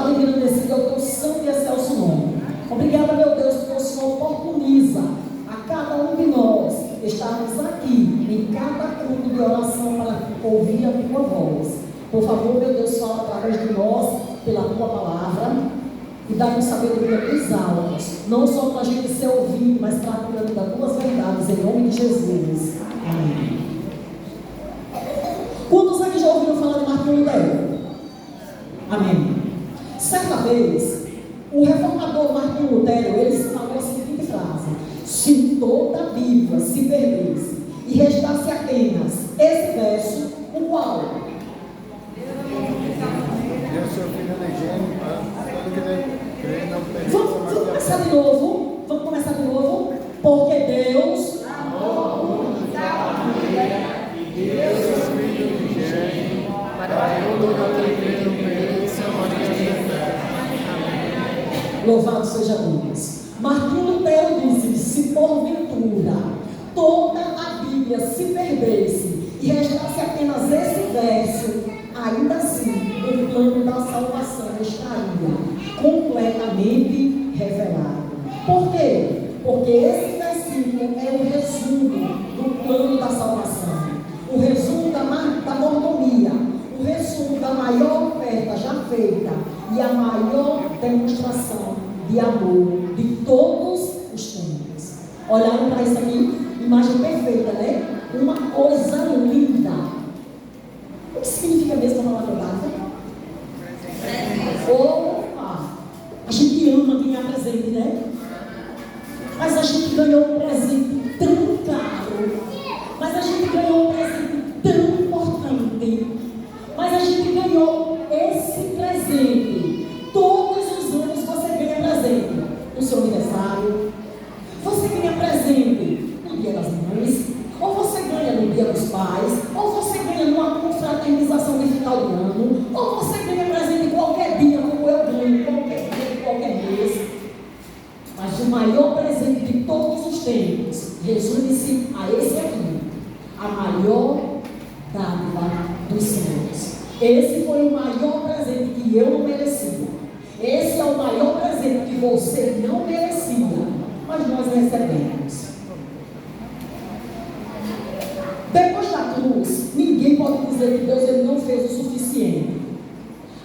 Engrandecido é o teu santo e excelso nome. Obrigada, meu Deus, porque o Senhor oportuniza a cada um de nós estarmos aqui em cada culto de oração para ouvir a tua voz. Por favor, meu Deus, fala através de nós, pela tua palavra, e dá-nos sabedoria dos altos, não só para a gente ser ouvido, mas para cuidar das tuas verdades, em nome de Jesus. Amém. Quantos aqui já ouviram falar de Martinho Lutero? Amém. Certa vez, o reformador Martinho Lutero, ele falou a seguinte frase: se toda a Bíblia se perdesse e restasse apenas esse verso, o qual? Vamos começar de novo. Vamos começar de novo. Porque Deus amou o mundo de tal maneira que deu seu Filho unigênito para todo aquele que crê Louvado seja Deus. Martinho Lutero disse: se porventura toda a Bíblia se perdesse e restasse apenas esse verso, ainda assim o plano da salvação estaria completamente revelado. Por quê? Porque esse versículo é o resumo do plano da salvação, o resumo da mordomia, o resumo da maior oferta já feita e a maior demonstração de amor de todos os tempos. Olharam para isso aqui? Imagem perfeita, né? Uma coisa linda. O que significa mesmo a palavra data? Opa! A gente ama ganhar presente, né? Mas a gente ganhou um presente tão caro. Mas a gente ganhou um presente tão importante. Mas a gente ganhou esse presente. Todos os anos você ganha presente no seu aniversário. Você ganha presente no Dia das Mães. Ou você ganha no Dia dos Pais. Ou você ganha numa confraternização de final do ano. Ou você ganha presente qualquer dia, como eu ganho, qualquer dia, qualquer mês. Mas o maior presente de todos os tempos resume-se a esse aqui: a maior dádiva dos céus. Esse foi o maior presente que eu não merecia. Esse é o maior presente que você não merecia, mas nós recebemos. Depois da cruz, ninguém pode dizer que Deus ele não fez o suficiente.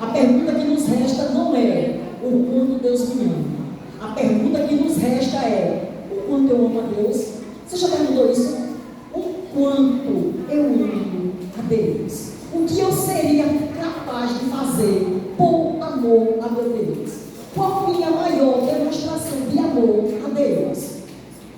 A pergunta que nos resta não é o quanto Deus me ama. A pergunta que nos resta é: o quanto eu amo a Deus? Você já perguntou isso? O quanto eu amo a Deus? O que eu seria capaz de fazer por amor a meu Deus? Qual a minha maior demonstração de amor a Deus?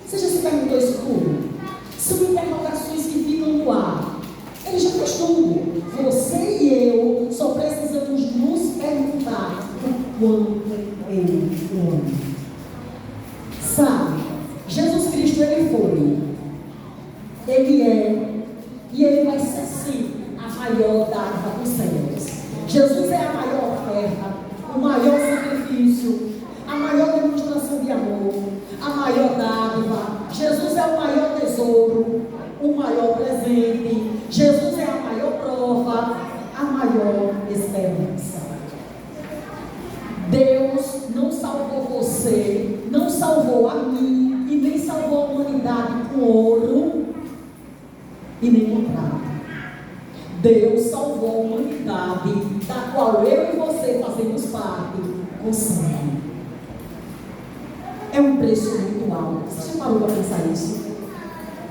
Você já se perguntou isso tudo? São interrogações que ficam no ar. Ele já fez tudo. Você e eu só precisamos nos perguntar o quanto Ele o ama. Sabe, Jesus Cristo, Ele foi, Ele é, e Ele vai ser sim a maior dádiva dos céus. Jesus é a maior oferta, o maior sacrifício, a maior demonstração de amor, a maior dádiva. Jesus é o maior tesouro, o maior presente. Jesus é a maior prova, a maior esperança. Deus não salvou você, não salvou a mim e nem salvou a humanidade com ouro e nem com prata. Deus salvou a humanidade, da qual eu e você fazemos parte, com sangue. É um preço muito alto. Você já parou para pensar isso?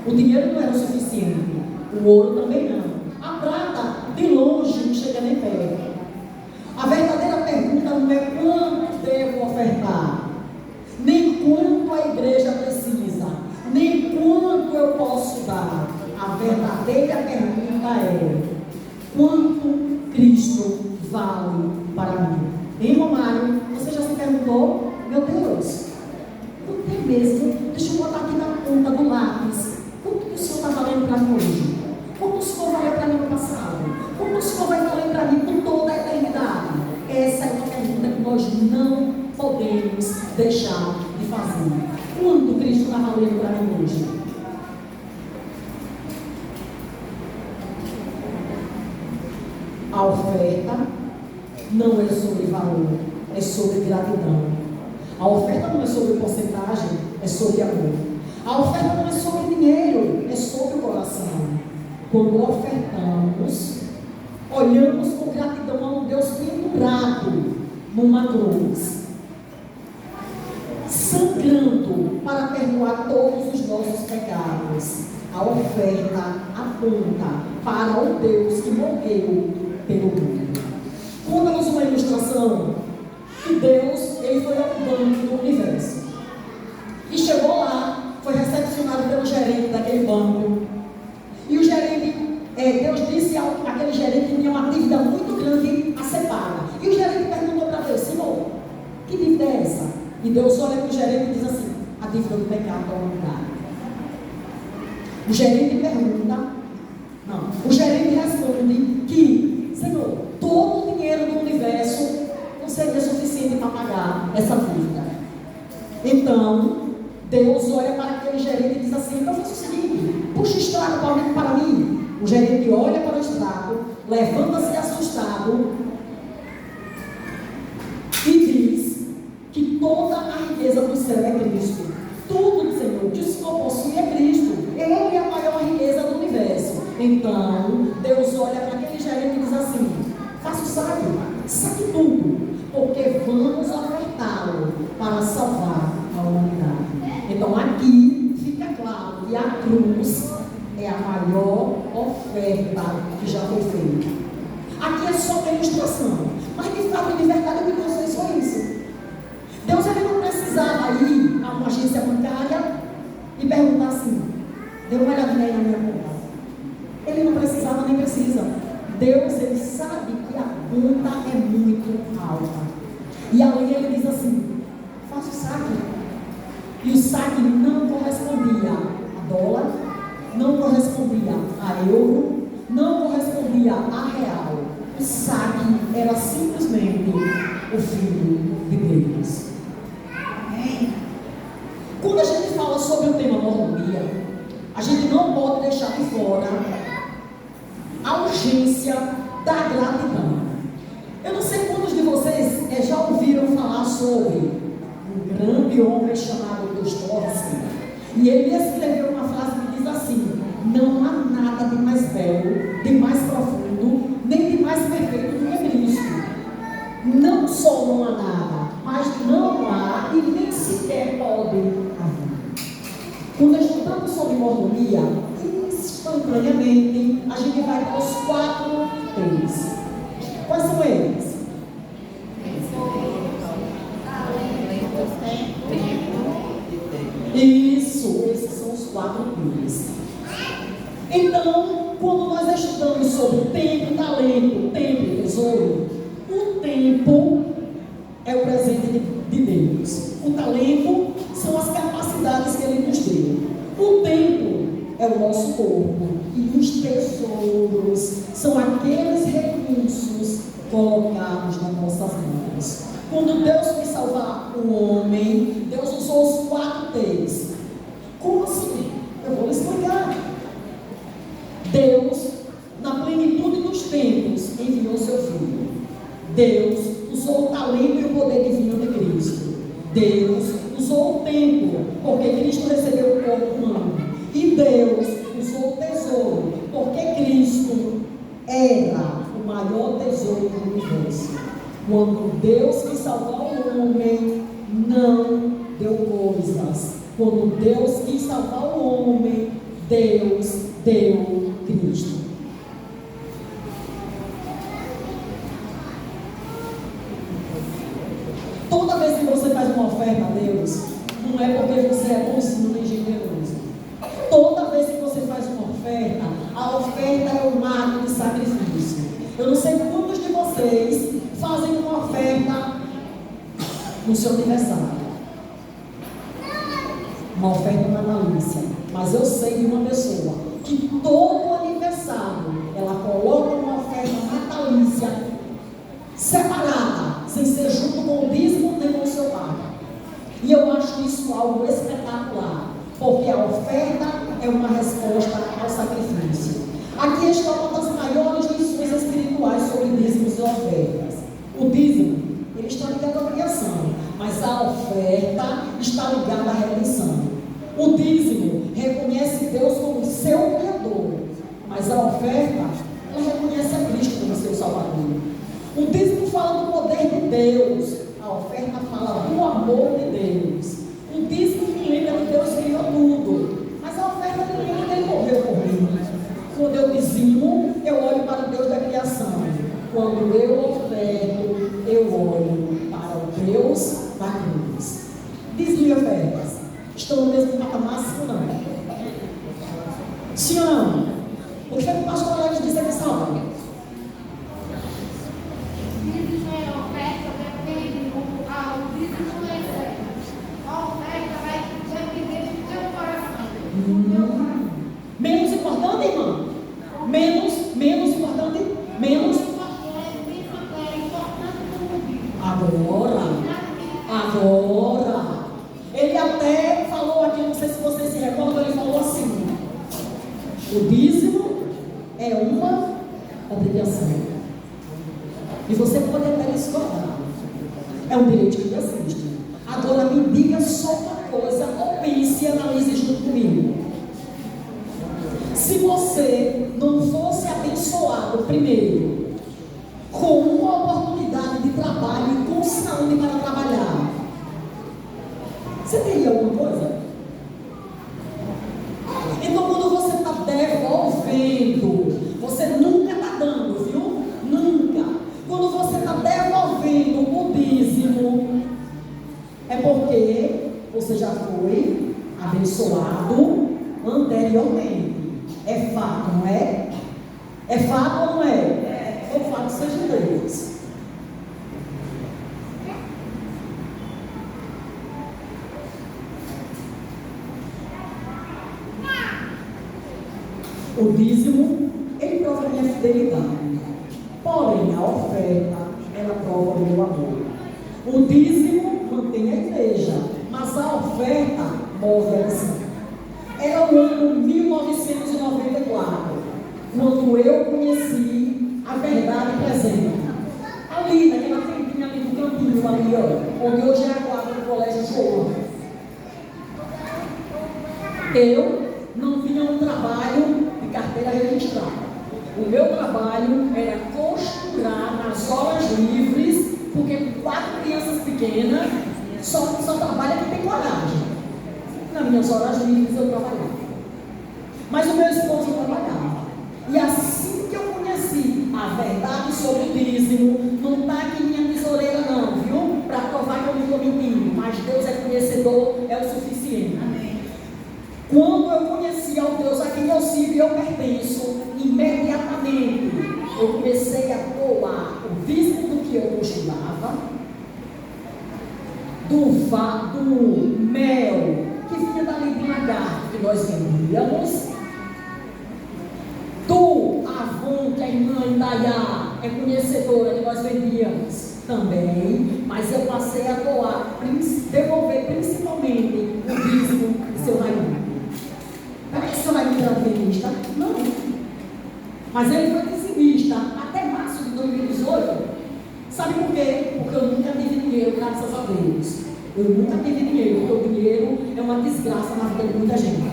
O dinheiro não era o suficiente, o ouro também não. A prata, de longe, não chega nem perto. A verdadeira pergunta não é quanto devo ofertar, nem quanto a igreja precisa, nem quanto eu posso dar. A verdadeira pergunta é: quanto Cristo vale para mim? Hein, Romário? Você já se perguntou? Meu Deus, quanto é mesmo? Deixa eu botar aqui na ponta do lápis. Quanto que o Senhor está valendo para mim hoje? Quanto o Senhor valeu para mim no passado? Quanto o Senhor vai valer para mim por toda a eternidade? Essa é uma pergunta que nós não podemos deixar de fazer. Quanto Cristo está valendo para mim hoje? A oferta não é sobre valor. é sobre gratidão. A oferta não é sobre porcentagem, é sobre amor. A oferta não é sobre dinheiro, é sobre o coração. Quando ofertamos, olhamos com gratidão a um Deus pendurado numa cruz, sangrando para perdoar todos os nossos pecados. A oferta aponta para o Deus que morreu pelo mundo. Conta-nos uma ilustração que Deus, ele foi ao banco do universo e chegou lá, foi recepcionado pelo gerente daquele banco, e o gerente, Deus disse àquele gerente que tinha uma dívida muito grande a ser paga, e o gerente perguntou para Deus: Senhor, que dívida é essa? E Deus olha para o gerente e diz assim: a dívida do pecado da humanidade. O gerente pergunta, o gerente responde que, Senhor, todo o dinheiro do universo não seria suficiente para pagar essa dívida. Então, Deus olha para aquele gerente e diz assim: então faça o seguinte, puxa o estrago para mim. O gerente olha para o estrago, levanta-se assustado e diz que toda a riqueza do céu é Cristo. Tudo, Senhor, que o Senhor possui é Cristo. Ele é a maior riqueza do universo. Então, Deus olha para aquele gerente e diz assim: faça o saque tudo, porque vamos ofertá-lo para salvar a humanidade. Então, aqui fica claro que a cruz é a maior oferta que já foi feita. Aqui é só uma ilustração, mas de fato, de verdade, o que Deus fez foi isso. Deus, ele não precisava ir a uma agência bancária e perguntar assim: dê uma olhadinha aí na minha conta. Ele não precisava nem precisa. Deus, ele sabe que a conta é muito alta. E ali ele diz assim: faça o saque. E o saque não correspondia a dólar, não correspondia a euro, não correspondia a real. O saque era simplesmente o Filho de Deus. Amém? Quando a gente fala sobre o tema mordomia, a gente não pode deixar de fora a urgência da gratidão. Eu não sei quantos de vocês já ouviram falar sobre um grande homem chamado Dostoiévski, e ele escreveu uma frase que diz assim: não há nada de mais belo, de mais profundo, nem de mais perfeito do que Cristo. Não só não há nada, mas não há e nem sequer pode haver. Quando estudamos sobre mordomia, instantaneamente a gente vai para os 4 T's. Quais são eles? Isso, esses são os 4 T's. Então, quando nós estudamos sobre tempo, talento, tempo e tesouro, o tempo é o presente de Deus. O talento são as capacidades que Ele nos deu. O tempo é o nosso corpo. E os tesouros são aqueles recursos colocados nas nossas mãos. Quando Deus quis salvar o homem, Deus usou os 4 T's. Como assim? Eu vou lhe explicar. Deus, na plenitude dos tempos, enviou seu Filho. Deus usou o talento e o poder divino de Cristo. Deus usou o tempo, porque Cristo recebeu o corpo humano. E Deus usou o tesouro, porque Cristo era o maior tesouro do universo. Quando Deus quis salvar o homem, não deu coisas. Quando Deus quis salvar o homem, Deus deu Cristo. Toda vez que você faz uma oferta a Deus, não é porque você é bonzinho nem generoso. Toda vez que você faz uma oferta, a oferta é um ato de sacrifício. Eu não sei quantos de vocês fazem uma oferta no seu aniversário. Uma oferta natalícia. Mas eu sei de uma pessoa que todo aniversário ela coloca uma oferta natalícia separada, sem ser junto com o dízimo nem com o seu pai. E eu acho isso algo espetacular, porque a oferta é uma resposta ao sacrifício. Aqui está uma das maiores lições espirituais sobre dízimos e ofertas. O dízimo, ele está ligado ao a oferta está ligada à redenção. O dízimo reconhece Deus como seu Criador, mas a oferta, ela reconhece a Cristo como seu Salvador. O dízimo fala do poder de Deus, a oferta fala do amor de Deus. O dízimo me lembra que Deus criou tudo, mas a oferta me lembra que Ele morreu por mim. Quando eu dizimo, eu olho para o Deus da criação. Quando eu oferto, eu olho para o Deus da cruz. Dízimo e ofertas estão no mesmo patamar, sim ou não? Sim ou não? O que o pastor Alex disse aqui sábado? Dízimo é oferta, depende o dízimo é a oferta vai depender do teu coração. Menos importante, irmã? Menos importante? Menos? Agora. Ele até falou aqui, não sei se você se recorda, ele falou assim: o dízimo é uma obrigação. E você pode até discordar. É um direito que existe. Agora me diga só uma coisa, ou pense e analise junto comigo. Se você não fosse abençoado primeiro com uma oportunidade de trabalho e com saúde para trabalhar, você teria alguma coisa? Então, quando você está devolvendo, você nunca está dando, viu? Nunca. Quando você está devolvendo o dízimo, é porque você já foi abençoado anteriormente. É fato, não é? É fato ou não é? O fato seja Deus. O dízimo, ele prova a minha fidelidade. Porém, a oferta, ela prova o meu amor. O dízimo mantém a igreja, mas a oferta move a missão. Era o ano 1994, quando eu conheci a verdade presente. Ali, naquela frente ali do campinho, ali, ó, onde hoje é a quadra do Colégio João. Eu não vinha um trabalho de carteira registrada. O meu trabalho era costurar nas horas livres, porque com 4 crianças pequenas, só trabalha quem tem coragem. Nas minhas horas livres eu trabalhava. Mas o meu esposo trabalhava. E assim que eu conheci a verdade sobre o dízimo, não está aqui minha tesoureira não, viu? Para provar que eu não estou mentindo. Mas Deus é conhecedor, é o suficiente. Amém. Quando eu conheci ao Deus a quem eu sirvo e eu pertenço, imediatamente eu comecei a doar o dízimo do que eu costurava, do mel que vinha dali de lagarto que nós vendíamos, do Avon que a irmã Indaiá é conhecedora que nós vendíamos também, mas eu passei a doar, devolver principalmente o dízimo de seu Raimundo. Parece que o seu Raimundo era dizimista? Não. Mas ele foi dizimista até março de 2018. Sabe por quê? Porque eu nunca tive dinheiro, graças a Deus. Eu nunca tive dinheiro, porque o dinheiro é uma desgraça na vida de muita gente.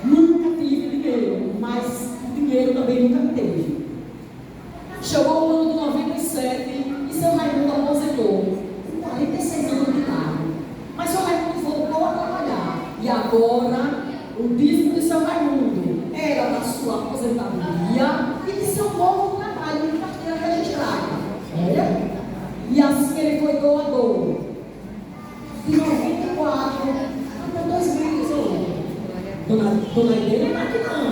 Nunca tive dinheiro, mas o dinheiro também nunca teve. Chegou o ano de 97 e seu Raimundo aposentou, com 46 anos de idade. Mas seu Raimundo voltou a trabalhar. E agora, o dízimo de seu Raimundo era da sua aposentadoria e de seu novo trabalho de carteira registrada. Olha. E assim ele foi doador. De 94 até 2018. Dona Helena não está aqui não.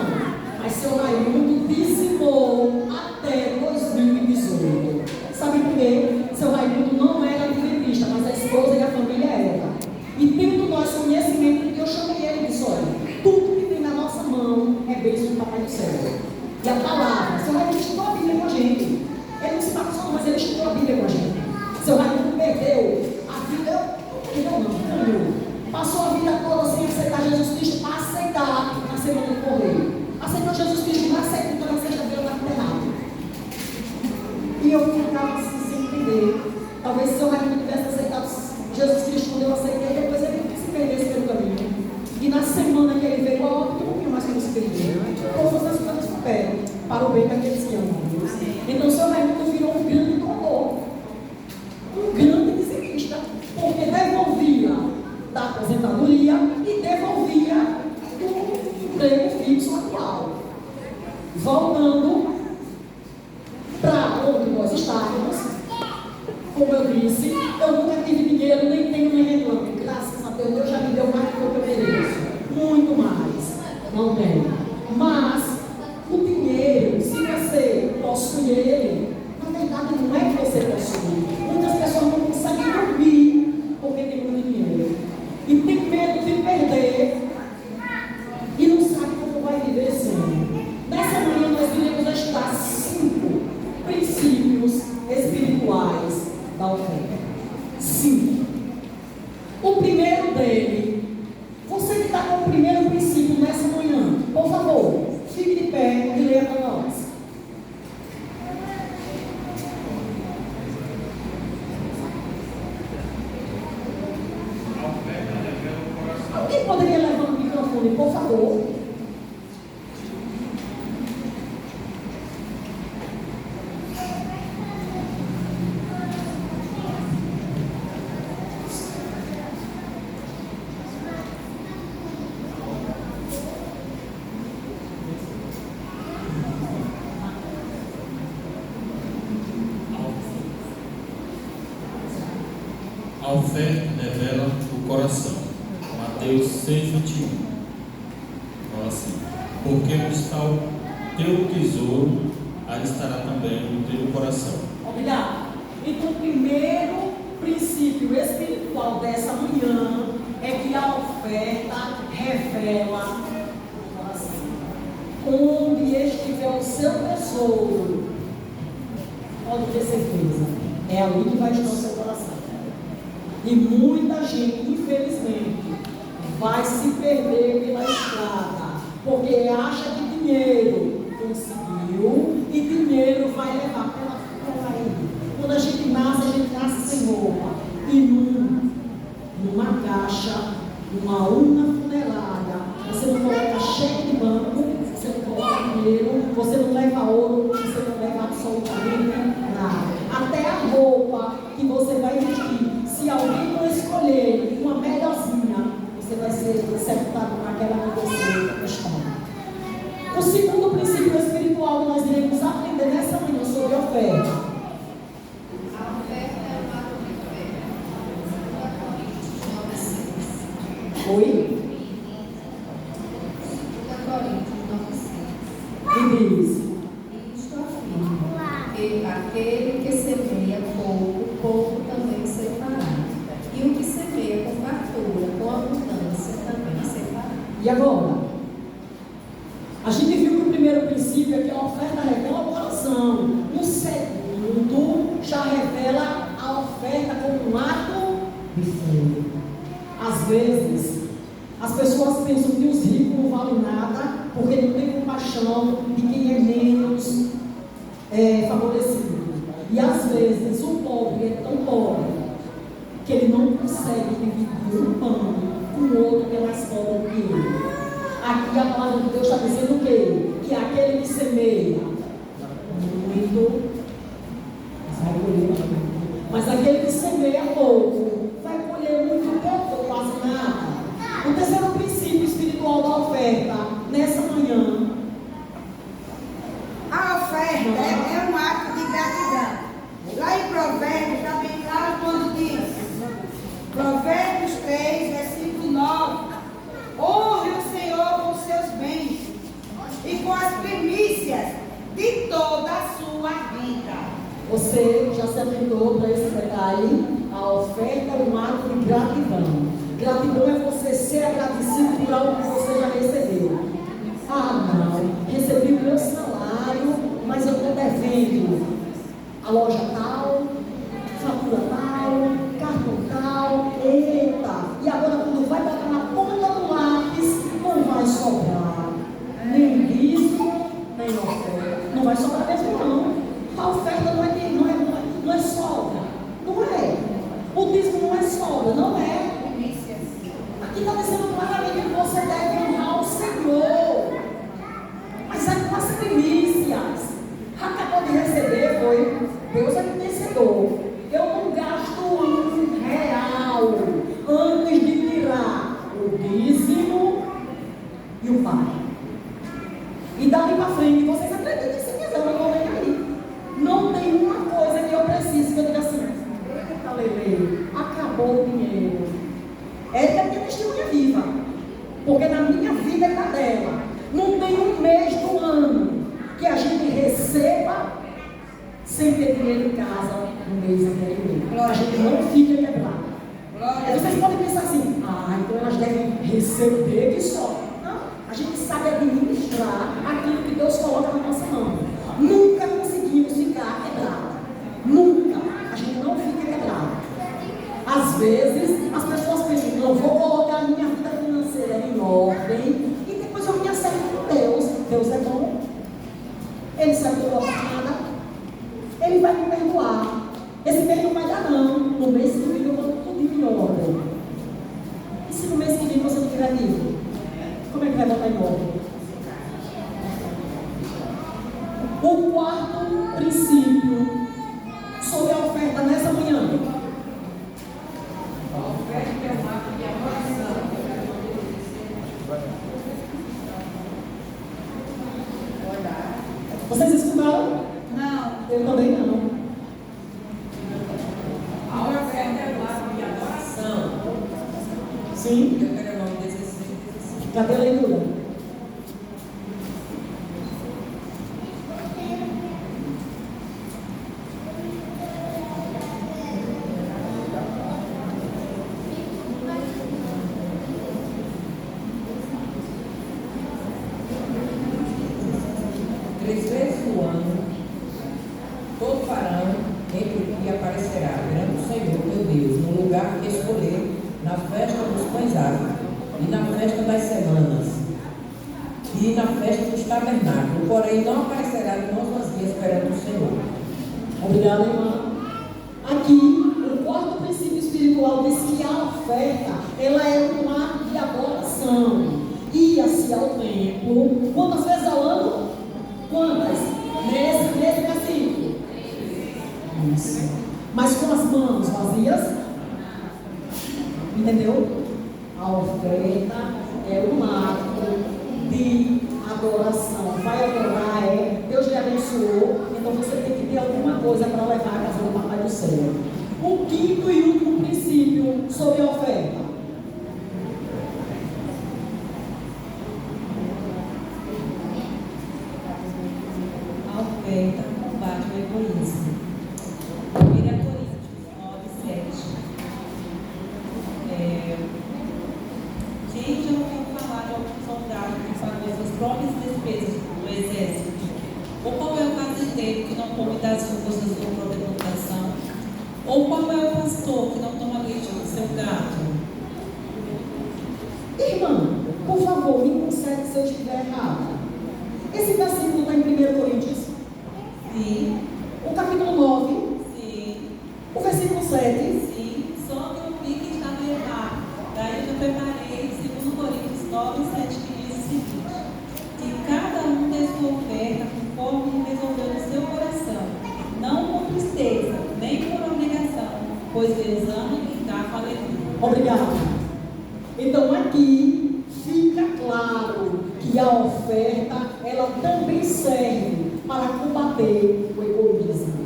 Mas seu Raimundo dizimou até 2018. Sabe por quê? Seu Raimundo não era dizimista, mas a esposa e a família era. E tendo nós conhecimento, eu chamei ele e disse: olha, tudo que tem na nossa mão é bênção do Papai do Céu. E a palavra, seu Raimundo estudou a Bíblia com a gente. Ele não se batizou, mas ele estudou a Bíblia com a gente. Seu Raimundo perdeu a vida. Não. Passou a vida toda sem aceitar Jesus Cristo, para aceitar na semana do correio. Aceitou Jesus Cristo na segunda, na sexta-feira, na enterrado. E eu ficava assim sem entender. Talvez se o Raimundo tivesse aceitado Jesus Cristo, quando eu aceitei, depois ele se perdesse pelo caminho. E na semana que ele veio, ó, um pouquinho mais que ele se perdeu. Todas as coisas cooperam para o bem daqueles que amam a Deus. Então, seu Raimundo virou um grande doutor, um grande dizimista, porque devolvia da aposentadoria e devolvia do emprego fixo atual. Voltando para onde nós estávamos, como eu disse, eu nunca tive dinheiro, nem tenho nem reclamo. Graças a Deus já me deu mais do que eu mereço. Muito mais. Não tenho. Mas o dinheiro, se você possui ele, na verdade não é que você possui. Muitas pessoas não conseguem dormir porque tem muito dinheiro. E tem medo de perder e não sabe como vai viver sem. Nessa manhã nós iremos estudar 5 princípios espirituais da oferta. 5. O primeiro dele, você que está com o primeiro princípio nessa manhã, por favor, fique de pé e leia para nós. Alguém poderia levar o microfone, por favor? A oferta revela o coração. Mateus 6,21. Fala assim: porque onde está o teu tesouro, aí estará também o teu coração. Obrigado. Então, o primeiro princípio espiritual dessa manhã é que a oferta revela o coração. Onde estiver o seu tesouro, pode ter certeza, é ali que vai estar o seu coração. E muita gente, infelizmente, vai se perder pela estrada, porque acha que dinheiro conseguiu e dinheiro vai levar pela aí. Quando a gente nasce sem roupa. E numa caixa, numa urna funerária, você não coloca cheque de banco, você não coloca dinheiro, você não leva ouro, você não leva absolutamente nada. Até a roupa que você vai vestir. Se alguém não escolher uma melhorzinha, você vai ser sepultado naquela que você está. O segundo princípio espiritual que nós iremos aprender nessa manhã sobre a oferta. A oferta é uma oferta. Oi? 2 Coríntios 9:6. E diz: Isto afirma que aquele que semeia pouco, pouco também ceifará. E o que semeia com fartura, com abundância, também ceifará. E agora? A gente viu que o primeiro princípio é que a oferta revela o coração. O segundo já revela a oferta como um ato de fé. Às vezes, as pessoas pensam que os ricos não valem nada porque não tem compaixão de quem é menos favorecido. E às vezes o pobre é tão pobre que ele não consegue dividir um pão com o outro que é mais pobre que ele. Aqui a palavra de Deus está dizendo o quê? Que aquele que semeia muito vai colher muito. Mas aquele que semeia pouco vai colher muito pouco ou quase nada. O terceiro princípio espiritual da oferta nessa manhã. A oferta é um ato de gratidão. Lá em Provérbios está bem claro quando diz, Provérbios 3, versículo 9: honre o Senhor com seus bens e com as primícias de toda a sua renda. Você já se atentou para esse detalhe? A oferta é um ato de gratidão. Gratidão é você ser agradecido por algo que você já recebeu. Ah, não, recebi o meu salário, mas eu estou devendo a loja tal, fatura tal, cartão tal. Eita! E agora quando vai botar na ponta do lápis, não vai sobrar nem dízimo, nem oferta. Não vai sobrar mesmo não. A oferta não é sobra. Não é. O dízimo não é sobra, não é. Aqui está dizendo claramente que você deve honrar o Senhor. Mas é com as primícias. Acabou de receber, foi. Deus é vencedor. Eu não gasto R$1 antes de tirar o dízimo e o pai. E dali para frente, vocês acreditem se quiser, eu não vou nem aí. Não tem uma coisa que eu preciso que eu diga assim, aleluia, acabou o dinheiro. Essa é a minha testemunha viva. Porque na minha vida e na dela, não tem um mês do ano que a gente receba sem ter dinheiro em casa no mês anterior. A gente não fica quebrado. Aí vocês podem pensar assim, então elas devem receber que só. Não, a gente sabe administrar aquilo que Deus coloca na nossa mão. Nunca conseguimos ficar quebrado. Nunca. A gente não fica quebrado. Às vezes, as pessoas pensam, não, vou colocar a minha vida financeira em ordem e depois eu me acerto com Deus. Deus é bom. Ele sabe que eu vou nada. Ele vai me perdoar. Esse mês não vai dar não. No mês que vem eu vou tudo em ordem. E se no mês que vem você não tiver livre? Como é que vai botar em ordem? O quarto princípio sobre a oferta nessa manhã. A oferta é um ato de adoração. Vocês escutaram? Não. Eu também não. A oferta é um ato de adoração. Sim. Eu quero o nome desse. Cadê a leitura? Porém, não aparecerá em nossas vias perante o Senhor. Obrigada, irmã. Aqui, o quarto princípio espiritual diz que a oferta, ela é um ato de adoração. Ia-se ao templo. Quantas vezes ao ano? Quantas? Nesse versículo. Isso. Mas com as mãos vazias. Entendeu? A oferta é um ato de adoração. Vai adorar, Deus lhe abençoou, então você tem que ter alguma coisa para levar a casa do Papai do Céu. O quinto e último princípio sobre a oferta. A oferta combate o egoísmo. 1 Coríntios 9:7. Quem já ouviu falar de algum soldado que pagou suas próprias despesas do exército? Ou qual é o fazendeiro que não come das uvas da sua própria plantação? Ou qual é o pastor que não toma leite do seu gado? Irmã, por favor, me concede se eu estiver errado. Esse versículo está em 1 Coríntios? Sim. O capítulo 9? Sim. O versículo 7? Sim. Só que eu vi que estava errado. Daí eu preparei 2 Coríntios 9:7, que diz o seguinte: que cada um dê sua oferta conforme resolveu no seu coração, não com tristeza, nem por obrigação, pois Deus ama e dá com alegria. Obrigado. Então aqui fica claro que a oferta, ela também serve para combater o egoísmo.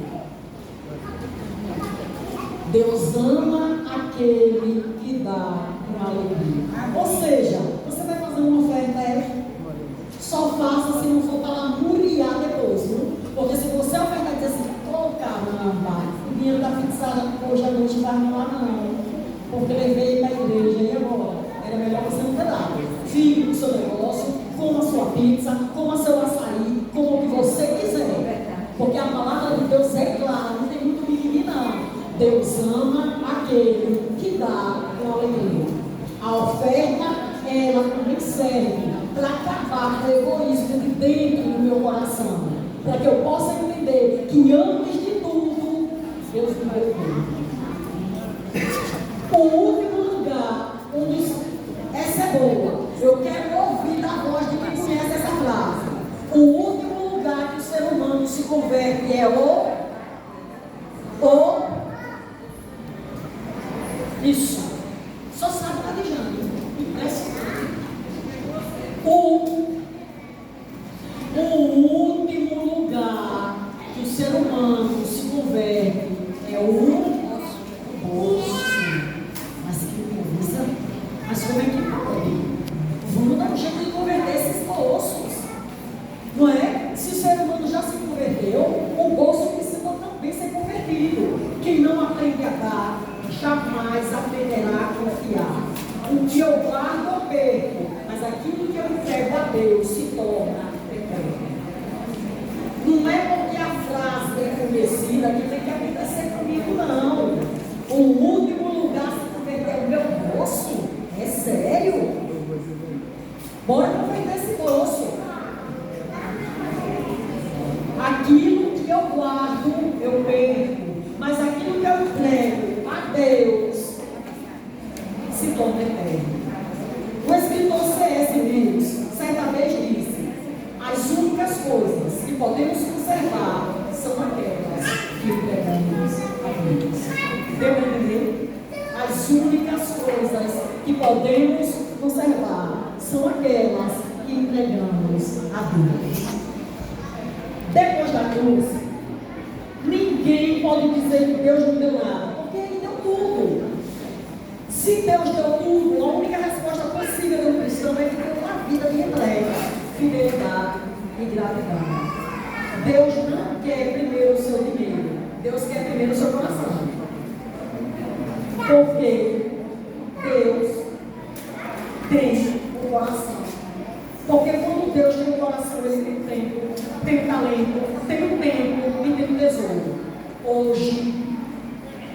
Deus ama aquele que dá com alegria. Ou seja, você vai fazer uma oferta, só faça se não for para lamuriar depois, viu? Porque se você ofertar e dizer assim, caramba, o dinheiro está fixado hoje à noite, vai lá não, porque levei para a igreja e agora? Era melhor você não ter dado. Fique com o seu negócio, coma a sua pizza, coma seu açaí, coma o que você quiser. Porque a palavra de Deus é clara, não tem muito mimimi não. Deus ama aquele que dá com alegria. A oferta, ela também serve para acabar com o egoísmo de dentro do meu coração. Para que eu possa entender que antes de tudo, Deus me deu. O último lugar onde essa é boa. Eu quero ouvir a voz de quem conhece essa frase. O último lugar que o ser humano se converte é isso. Só sabe lá de Jânio. Impressionante. O último lugar que o ser humano se converte é o poço. Mas que coisa! Mas como é que pode? Vamos dar um jeito de converter esses poços. Não é? Se o ser humano já se converteu, o poço precisa também ser convertido. Quem não aprende a dar, jamais aprenderá a confiar. O que eu guardo eu perco, mas aquilo que eu entrego a Deus se torna eterno. Não é porque a frase é conhecida que tem que acontecer comigo, não. O último lugar se converter é o meu poço? É sério? Bora converter esse poço. Aquilo que eu guardo eu perco, mas aquilo que eu entrego a Deus se torna eterno. O escritor C.S. Lewis certa vez disse: as únicas coisas que podemos conservar são aquelas que entregamos a Deus. Deu para entender? As únicas coisas que podemos conservar são aquelas que entregamos a Deus. Depois da cruz, ninguém pode dizer que Deus não deu nada, porque Ele deu tudo. Se Deus deu tudo, a única resposta possível do cristão é que deu uma vida de entrega, fidelidade e gratidão. Deus não quer primeiro o seu dinheiro, Deus quer primeiro o seu coração. Porque Deus tem o coração. Porque quando Deus tem o coração, Ele tem o tempo, tem o talento, tem o tempo e tem o tesouro. Hoje,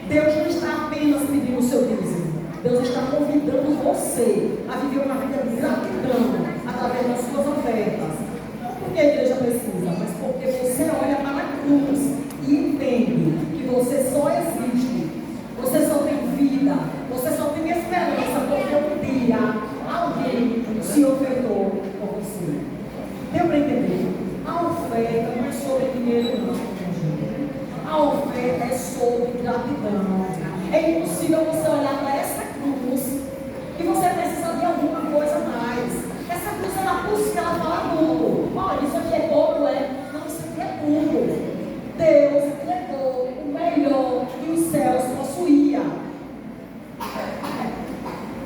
Deus não está apenas pedindo o seu dízimo. Deus está convidando você a viver uma vida de gratidão através das suas ofertas. Não porque a igreja precisa, mas porque você olha para a cruz e entende que você só existe, você só tem vida, você só tem esperança porque um dia alguém se ofertou por você. Deu para entender? A oferta não é sobre dinheiro, não, gente. A oferta é sobre gratidão. É impossível você olhar para essa cruz e você precisa de alguma coisa a mais. Essa cruz ela busca, ela fala tudo. Olha, isso aqui é pouco, é? Não, isso aqui é tudo. Deus entregou o melhor que os céus possuíam.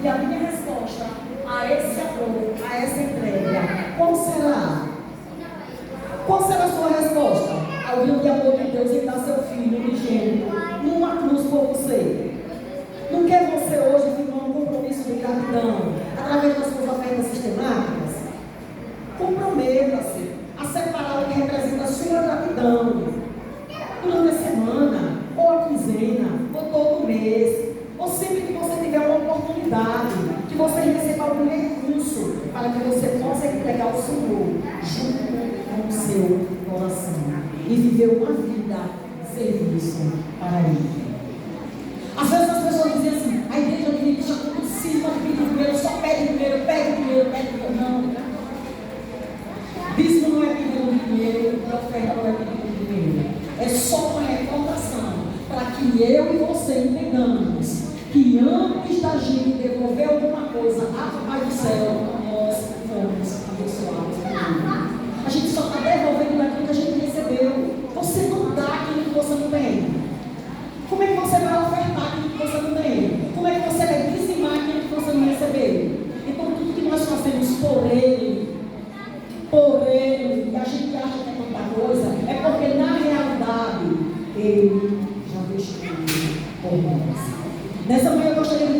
E a minha resposta a esse amor, a essa entrega, qual será? Qual será a sua resposta ao grande amor de Deus em dar seu filho unigênito numa cruz por você? Não quer você hoje firmar um compromisso de gratidão através das suas ofertas sistemáticas? Comprometa-se a separar o que representa a sua gratidão durante a semana, ou a quinzena, ou todo mês, ou sempre que você tiver uma oportunidade, que você receba algum recurso para que você possa entregar ao Senhor junto com o seu coração e viver uma vida de serviço para Ele. Às vezes as pessoas dizem assim: a igreja adventista quando cisma de pedir dinheiro, só pede dinheiro, pede dinheiro, pede dinheiro. Não. Dízimo não é pedido de dinheiro, e oferta não é pedido de dinheiro. É só uma recordação para que eu e você entendamos que antes da gente devolver alguma coisa a Papai do Céu, nós fomos abençoados por Ele. A gente só está devolvendo daquilo que a gente recebeu. Você não dá aquilo que você não tem. Como é que você vai ofertar aquilo que você não tem? Como é que você vai dizimar aquilo que você não recebeu? Então tudo que nós fazemos por Ele, e a gente acha que é tanta coisa, é porque na realidade Ele já vestiu por nós. Nessa manhã eu gostaria de